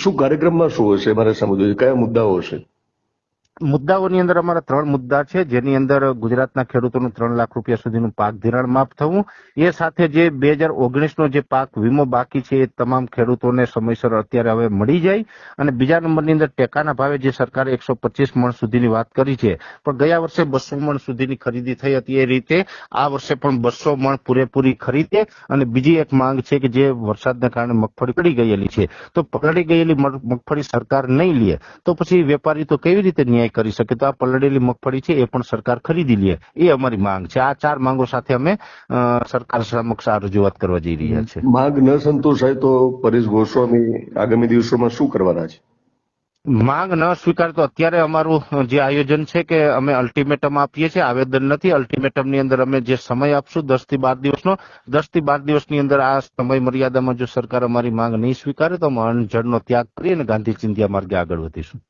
શું કાર્યક્રમમાં શું હશે મારે સમજવું છે, કયા મુદ્દાઓ હશે? મુદ્દાઓની અંદર અમારા 3 મુદ્દા છે, જેની અંદર ગુજરાતના ખેડૂતોનું 3 લાખ રૂપિયા સુધીનું પાક ધિરાણ માફ થવું, એ સાથે જે 2019નો જે પાક વીમો બાકી છે એ તમામ ખેડૂતોને સમયસર અત્યારે હવે મળી જાય, અને બીજા નંબરની અંદર ટેકાના ભાવે જે સરકારે 125 મણ સુધીની વાત કરી છે, પણ ગયા વર્ષે 200 મણ સુધીની ખરીદી થઈ હતી, એ રીતે આ વર્ષે પણ 200 મણ પૂરેપૂરી ખરીદે. અને બીજી એક માંગ છે કે જે વરસાદના કારણે મગફળી પડી ગયેલી છે, તો પલળી ગયેલી મગફળી સરકાર નહીં લે તો પછી વેપારી તો કેવી રીતે ન્યાય કરી શકે? તો આ પલળેલી મગફળી છે એ પણ સરકાર ખરીદી લે, એ અમારી માંગ છે. આ 4 માંગો સાથે અમે સરકાર સમક્ષ આ રજૂઆત કરવા જઈ રહ્યા છે. માંગ ન સંતોષાય તો પરેશ ગોસ્વામી આગામી દિવસોમાં શું કરવાના છે? માંગ ન સ્વીકાર તો અત્યારે અમારું જે આયોજન છે કે અમે અલ્ટિમેટમ આપીએ છીએ, આવેદન નથી. અલ્ટિમેટમની અંદર અમે જે સમય આપશું 10 થી 12 દિવસનો, 10 થી 12 દિવસની અંદર આ સમય મર્યાદામાં જો સરકાર અમારી માંગ નહીં સ્વીકારે તો અમે અનશનનો ત્યાગ કરી અને ગાંધી ચિંધ્યા માર્ગે આગળ વધીશું.